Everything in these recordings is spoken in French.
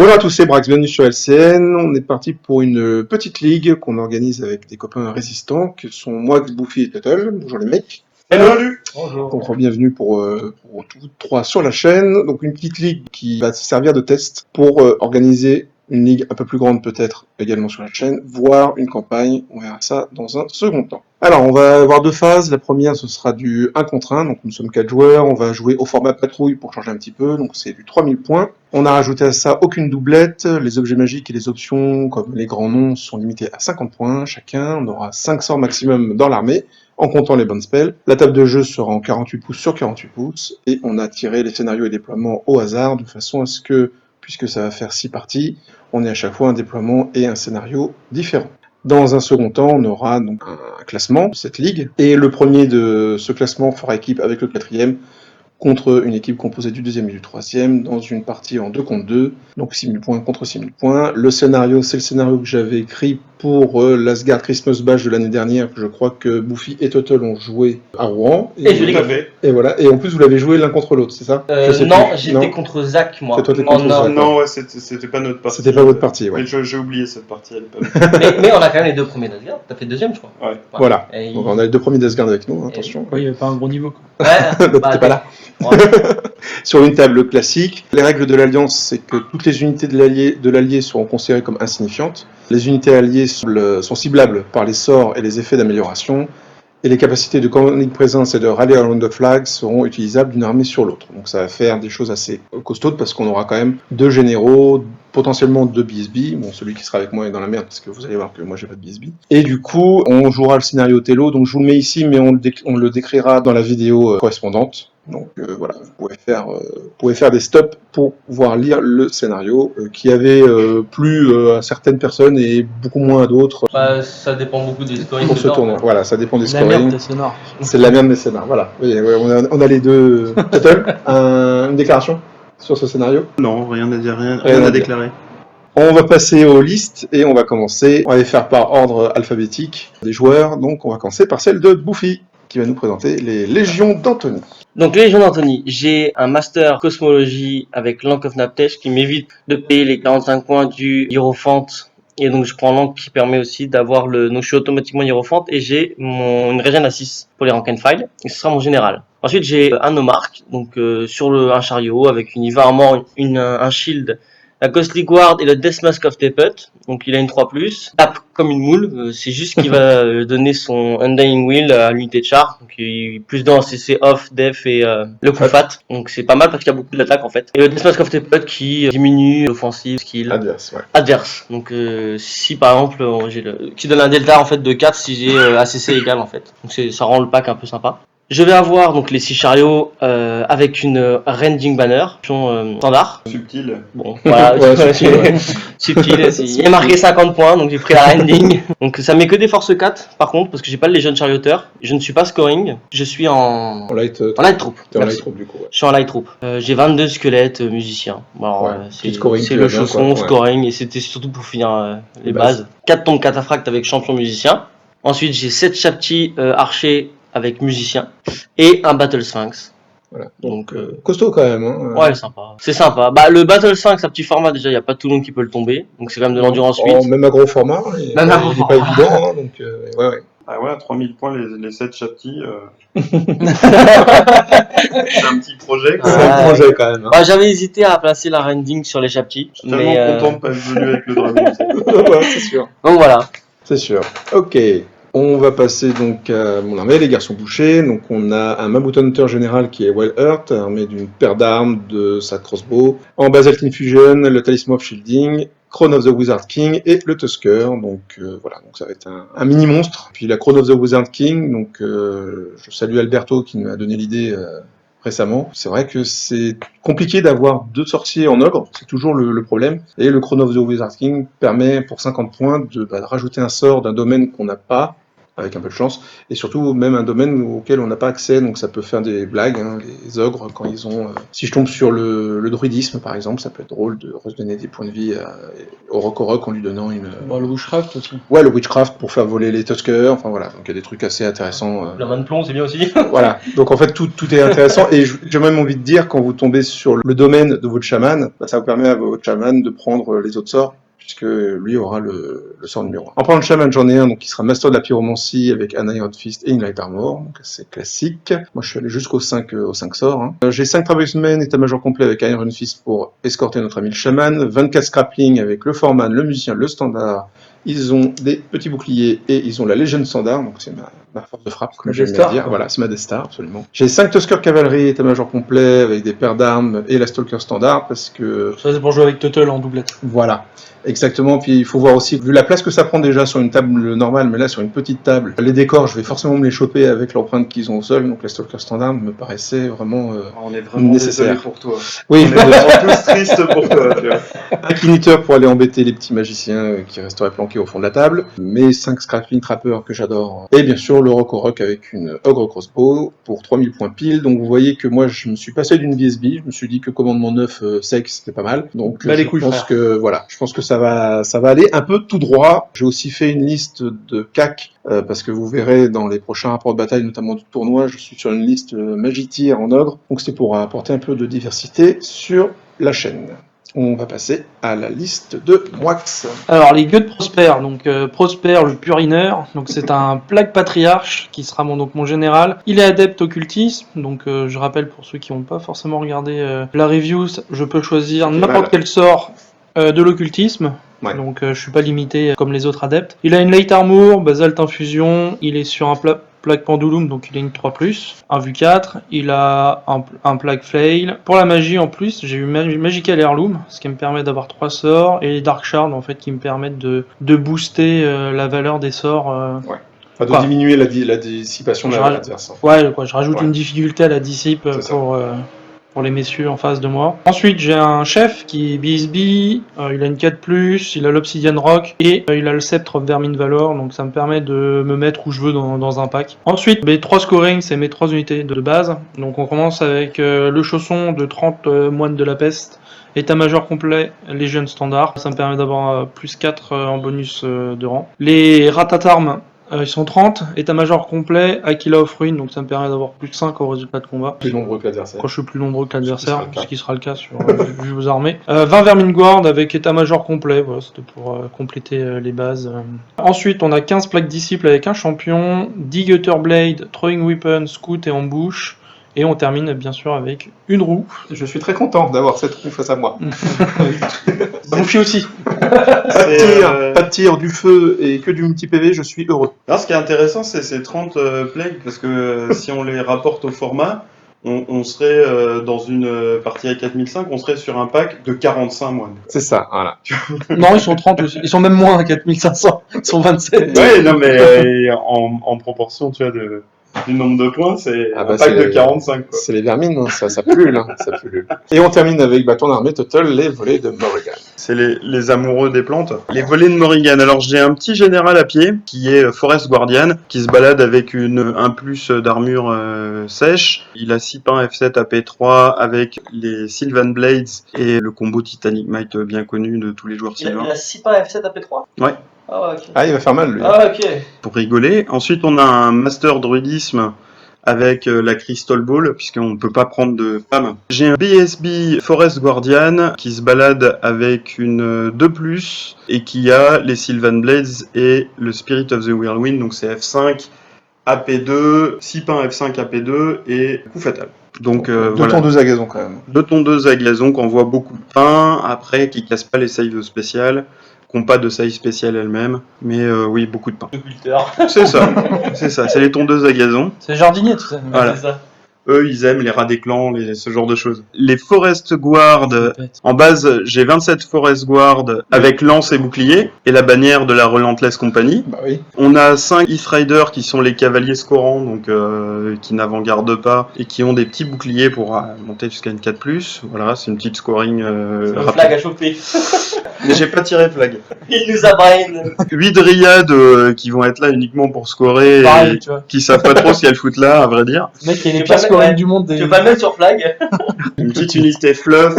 Bonjour à tous, c'est Brax, bienvenue sur LCN. On est parti pour une petite ligue qu'on organise avec des copains résistants, que sont moi, Bouffi et Tuttle. Bonjour les mecs. Salut. Bonjour. Donc bienvenue pour tous trois sur la chaîne. Donc une petite ligue qui va servir de test pour organiser une ligue un peu plus grande peut-être également sur la chaîne, voire une campagne. On verra ça dans un second temps. Alors on va avoir deux phases. La première ce sera du 1 contre 1, donc nous sommes 4 joueurs. On va jouer au format patrouille pour changer un petit peu, donc c'est du 3000 points. On a rajouté à ça aucune doublette. Les objets magiques et les options comme les grands noms sont limités à 50 points chacun. On aura 5 sorts maximum dans l'armée, en comptant les bonnes spells. La table de jeu sera en 48 pouces sur 48 pouces, et on a tiré les scénarios et déploiements au hasard, de façon à ce que, puisque ça va faire 6 parties, on ait à chaque fois un déploiement et un scénario différent. Dans un second temps, on aura donc un classement de cette ligue, et le premier de ce classement fera équipe avec le quatrième, contre une équipe composée du deuxième et du troisième, dans une partie en 2 contre 2, donc 6000 points contre 6000 points. Le scénario, c'est le scénario que j'avais écrit pour l'Asgard Christmas Bash de l'année dernière, que je crois que Bouffi et Tuttle ont joué à Rouen. Et je l'ai fait. Et voilà, et en plus vous l'avez joué l'un contre l'autre, c'est ça? Non, j'étais contre Zach, moi. C'est toi, t'es contre Zach. Non, ouais, c'était pas notre partie. C'était pas votre partie, ouais. J'ai oublié cette partie, elle est pas mais on a quand même les deux premiers d'Asgard. T'as fait deuxième, je crois. Ouais. Voilà. Et Donc on a les deux premiers d'Asgard avec nous, attention. Oui, il n'y avait pas un gros niveau, quoi. Ouais, T'es pas là. Ouais. Sur une table classique, les règles de l'Alliance, c'est que toutes les unités de l'Allié seront considérées comme insignifiantes. Les unités alliées sont ciblables par les sorts et les effets d'amélioration. Et les capacités de Commanding Presence et de Rally Around the Flag seront utilisables d'une armée sur l'autre. Donc ça va faire des choses assez costaudes parce qu'on aura quand même 2 généraux, potentiellement 2 BSB. Bon, celui qui sera avec moi est dans la merde parce que vous allez voir que moi j'ai pas de BSB. Et du coup, on jouera le scénario Tello. Donc je vous le mets ici, mais on le décrira dans la vidéo correspondante. Donc voilà, vous pouvez faire des stops pour pouvoir lire le scénario qui avait plu à certaines personnes et beaucoup moins à d'autres. Bah, ça dépend beaucoup des scorings. Pour ce tournoi, voilà, ça dépend des La merde scorings. des sonores. C'est de la merde des scénarios, voilà. Oui, on a les deux. Tuttle, une déclaration sur ce scénario? Non, rien à dire, rien à à dire. déclarer. On va passer aux listes et on va commencer. On va les faire par ordre alphabétique des joueurs. Donc on va commencer par celle de Bouffi, qui va nous présenter les légions d'Anthony. Donc, les légions d'Anthony, j'ai un master cosmologie avec Lank of Naptesh qui m'évite de payer les 45 points du Hierophant. Et donc, je prends Lank qui permet aussi d'avoir le. Donc, je suis automatiquement Hierophant et j'ai une régène à 6 pour les rank and file. Et ce sera mon général. Ensuite, j'ai un Nomarque, donc sur un chariot avec une Iva Armor, un shield, la Ghostly Guard et le Death Mask of Tepet. Donc il a une 3+, tape comme une moule, c'est juste qu'il va donner son Undying Will à l'unité de char. Donc il plus dans CC off, def et le coup fat. Donc c'est pas mal parce qu'il y a beaucoup d'attaques en fait. Et le Death Mask of Tepet qui diminue l'offensive skill Adverse, ouais. adverse. Donc si par exemple qui donne un delta en fait de 4 si j'ai ACC égal en fait. Donc ça rend le pack un peu sympa. Je vais avoir donc les 6 chariots avec une Rending Banner, standard. Subtil. Bon, voilà, Ouais, subtil, ouais. subtil. Il est marqué 50 points, donc j'ai pris la Rending. Donc ça met que des force 4 par contre, parce que j'ai pas les jeunes charioteur. Je ne suis pas scoring, je suis en light troop. T'es en Merci. light troop du coup. Ouais. Je suis en light troop. J'ai 22 squelettes musiciens. Alors, Ouais, petit scoring, c'est tu le vas bien, chausson, quoi. Ouais. scoring, et c'était surtout pour finir les bases. bases. 4 tombes cataphractes avec champion musicien. Ensuite j'ai 7 chaptis archers avec musicien et un Battle Sphinx. Voilà. Donc Costaud quand même. Hein. ouais, sympa. C'est sympa. Bah le Battle Sphinx à petit format déjà, il y a pas tout le monde qui peut le tomber. Donc c'est quand même de l'endurance 8. Même à gros format. Même à gros il est pas évident, hein, donc ouais. Ah ouais, à 3000 points, les 7 chaptis. C'est un petit projet, quoi. C'est un projet quand même. Hein. Bah, j'avais hésité à placer la rending sur les chaptis, Je suis tellement content de pas être venu avec le dragon. Ouais, c'est sûr. donc voilà. C'est sûr. Ok. On va passer donc à mon armée, les garçons bouchés. Donc on a un Mammoth Hunter général qui est Well Hurt, armé d'une paire d'armes, de sa crossbow. En Basalt Infusion, le Talisman of Shielding, Crown of the Wizard King et le Tusker. Donc voilà, donc ça va être un mini-monstre. Puis la Crown of the Wizard King, donc je salue Alberto qui m'a donné l'idée récemment. C'est vrai que c'est compliqué d'avoir 2 sorciers en ogre, c'est toujours le problème. Et le Crown of the Wizard King permet pour 50 points de rajouter un sort d'un domaine qu'on n'a pas, avec un peu de chance, et surtout même un domaine auquel on n'a pas accès, donc ça peut faire des blagues, hein, les ogres, quand ils ont... si je tombe sur le druidisme, par exemple, ça peut être drôle de redonner des points de vie au rock en lui donnant une... Bon, le witchcraft aussi. Ouais, le witchcraft pour faire voler les tuskers, enfin voilà, donc il y a des trucs assez intéressants. La main de plomb, c'est bien aussi. Voilà, donc en fait tout est intéressant, et j'ai même envie de dire, quand vous tombez sur le domaine de votre chaman, bah, ça vous permet à votre chaman de prendre les autres sorts, puisque lui aura le sort numéro 1. En parlant de chaman, j'en ai un donc, qui sera master de la pyromancie avec un Iron Fist et une Light Armor, donc c'est classique. Moi je suis allé jusqu'aux 5 sorts. Hein. J'ai 5 Tribesmen, état-major complet avec Iron Fist pour escorter notre ami le chaman, 24 Scrappling avec le Foreman, le musicien, le standard. Ils ont des petits boucliers et ils ont la Légion standard, donc c'est ma force de frappe, comme j'aime bien dire. Voilà, c'est ma Death Star, absolument. J'ai 5 Tusker cavalerie, état-major complet, avec des paires d'armes et la Stalker standard, parce que... Ça, c'est pour jouer avec Tuttle en doublette. Voilà, exactement. Puis il faut voir aussi, vu la place que ça prend déjà sur une table normale, mais là sur une petite table, les décors, je vais forcément me les choper avec l'empreinte qu'ils ont au sol, donc la Stalker standard me paraissait vraiment On est vraiment nécessaire. désolé pour toi. Oui, On est vraiment tous tristes pour toi, tu vois. un Kiniteur pour aller embêter les petits magiciens qui resteraient planqués au fond de la table, mes 5 Scrapping Trappers que j'adore, et bien sûr le Rock au Rock avec une Ogre Crossbow pour 3000 points pile, donc vous voyez que moi je me suis passé d'une BSB, je me suis dit que commandement 9 sec c'était pas mal, donc Bah, les je couilles, pense frère. que voilà, je pense que ça va aller un peu tout droit. J'ai aussi fait une liste de CAC, parce que vous verrez dans les prochains rapports de bataille, notamment du tournoi, je suis sur une liste Magityr en Ogre, donc c'est pour apporter un peu de diversité sur la chaîne. On va passer à la liste de Moix. Alors, les gueux de Prosper. Donc, Prosper, le purineur. Donc, c'est un plague patriarche qui sera donc mon général. Il est adepte occultisme. Donc, je rappelle pour ceux qui n'ont pas forcément regardé la review, je peux choisir n'importe quel sort de l'occultisme. Ouais. Donc, je suis pas limité comme les autres adeptes. Il a une Light Armor, Basalt Infusion. Il est sur un plague Pendulum, donc il a une 3+, un vue 4, il a un plague Flail. Pour la magie en plus, j'ai eu Magical Heirloom, ce qui me permet d'avoir 3 sorts, et Dark Shard en fait qui me permettent de booster la valeur des sorts. Enfin, de diminuer la dissipation de l'adversaire. Ouais, quoi, je rajoute Ouais. une difficulté à la dissipe C'est ça. pour les messieurs en face de moi. Ensuite, j'ai un chef qui est BSB, il a une 4+, il a l'Obsidian Rock et il a le Sceptre of Vermin Valor, donc ça me permet de me mettre où je veux dans un pack. Ensuite, mes 3 scoring, c'est mes 3 unités de base. Donc on commence avec le chausson de 30 moines de la peste, état-major complet, Légion standard, ça me permet d'avoir +4 en bonus de rang. Les ratatarmes, ils sont 30, état-major complet, Aquila of Ruin, donc ça me permet d'avoir +5 au résultat de combat. Plus nombreux que l'adversaire. Quand je suis plus nombreux que l'adversaire, Ce ce qui sera le cas sur vu vos armées. 20 Vermingard avec état-major complet, voilà, c'était pour compléter les bases. Ensuite, on a 15 plaques disciples avec un champion, 10 Gutter Blade, Throwing Weapon, Scout et Embouche. Et on termine bien sûr avec une roue. Je suis très content d'avoir cette roue face à moi. Bouffi aussi. Pas de tir, du feu et que du multi-PV, je suis heureux. Alors, ce qui est intéressant, c'est ces 30 plagues, parce que si on les rapporte au format, on serait dans une partie à 4005, on serait sur un pack de 45 moines. C'est ça, voilà. Non, ils sont 30 aussi. Ils sont même moins à 4500. Ils sont 27. Ouais, non, mais en proportion, tu vois, du nombre de points, c'est Ah un bah, pack c'est- de 45, quoi. C'est les vermines, hein, ça pullule, hein, ça pullule. Et on termine avec ton armée total, les volets de Morrigan. C'est les amoureux des plantes. Les volets de Morrigan. Alors, j'ai un petit général à pied, qui est Forest Guardian, qui se balade avec un plus d'armure sèche. Il a 6 pains F7 AP3 avec les Sylvan Blades et le combo Titanic Might bien connu de tous les joueurs Il Sylvain. a 6 pas F7 AP3 Ouais. Ah, ok. Ah, il va faire mal, lui. Ah, ok. Pour rigoler. Ensuite, on a un Master Druidisme avec la Crystal Ball, puisqu'on ne peut pas prendre de femme. J'ai un BSB Forest Guardian qui se balade avec une 2+, et qui a les Sylvan Blades et le Spirit of the Whirlwind, donc c'est F5, AP2, 6 pains F5 AP2 et coup fatal. Donc Deux voilà. tondeuses à gazon, quand même. 2 tondeuses à gazon qui envoient beaucoup de pain, après qui cassent pas les saves spéciales, qui n'ont pas de save spéciale elles-mêmes, mais oui, beaucoup de pain. Occulteur. C'est ça, c'est les tondeuses à gazon. C'est jardinier tout ça. Voilà. C'est ça. Eux, ils aiment les rats des clans, ce genre de choses. Les Forest Guard, en base, j'ai 27 Forest Guard avec lance et bouclier, et la bannière de la Relentless Company. Bah oui. On a 5 East Riders qui sont les cavaliers scorants, donc qui n'avant-gardent pas, et qui ont des petits boucliers pour monter jusqu'à une 4+. Voilà, c'est une petite scoring Le rapide. flag a chopé. Mais j'ai pas tiré flag. Il nous a brain. 8 dryades qui vont être là uniquement pour scorer, Pareil, et tu vois. qui savent pas trop ce qu'elles foutent là, à vrai dire. Le mec, il y a Tu les veux pas pires scorings mettre- du monde. Tu veux pas le mettre sur flag? Une petite unité fluff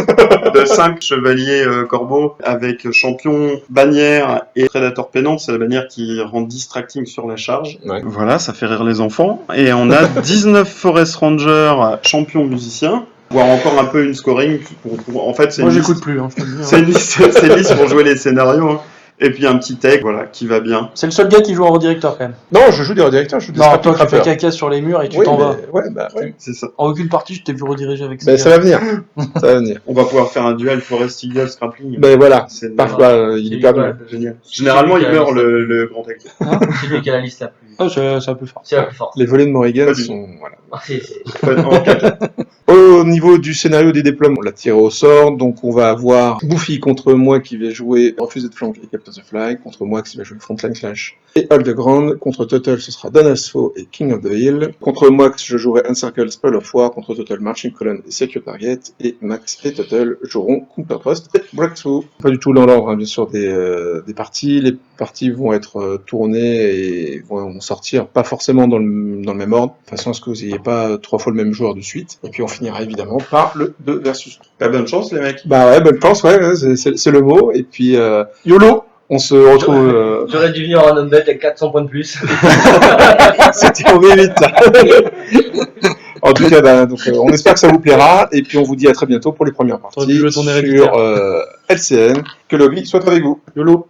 de 5 chevaliers corbeaux avec champion, bannière et prédateur pénante. C'est la bannière qui rend distracting sur la charge. Ouais. Voilà, ça fait rire les enfants. Et on a 19 Forest Rangers champions musiciens, voire encore un peu une scoring. En fait, c'est Moi, une j'écoute liste- plus, hein, je te le dis. c'est hein. une liste pour jouer les scénarios. Hein. Et puis un petit tech, voilà, qui va bien. C'est le seul gars qui joue en redirecteur quand même. Non, je joue des redirecteurs, je joue des Non, scrapping toi, tu fais trappers. caca sur les murs et tu Oui, t'en vas. mais- ouais, bah ouais. C'est ça. En aucune partie, je t'ai vu rediriger avec Ben, ça. ça va venir. Ça va venir. On va pouvoir faire un duel Forest Eagle Scrappling. Ben voilà. C'est Parfois, il est perdu. génial. Généralement, il meurt le grand tech. C'est lui qui a la liste la plus. Ah, c'est un peu fort. C'est la plus forte. Les volets de Morrigan Pas du sont, voilà. En quatre. Au niveau du scénario des déploiements, on l'a tiré au sort, donc on va avoir Buffy contre moi qui va jouer Refusé de flank et Captain the Flag, contre moi qui va jouer Frontline Clash et Aldegrand, contre Total ce sera Donasfo et King of the Hill, contre moi je jouerai Encircle Spell of War, contre Total Marching Column et Secure Target, et Max et Total joueront Counter Thrust et Breakthrough. Pas du tout dans l'ordre, hein, bien sûr, des parties. Les parties vont être tournées et vont sortir pas forcément dans le même ordre, de façon à ce que vous n'ayez pas 3 fois le même joueur de suite, et puis on finira évidemment par le 2 versus 3. Bonne chance, les mecs. Bah ouais, bonne chance, ouais, c'est le mot. Et puis, YOLO, on se retrouve... J'aurais dû venir en unbet avec 400 points de plus. C'était au V8, ça. En tout cas, bah, donc, on espère que ça vous plaira. Et puis, on vous dit à très bientôt pour les premières T'aurais pu parties jouer ton sur héréditaire. LCN. Que le vie soit avec vous. YOLO.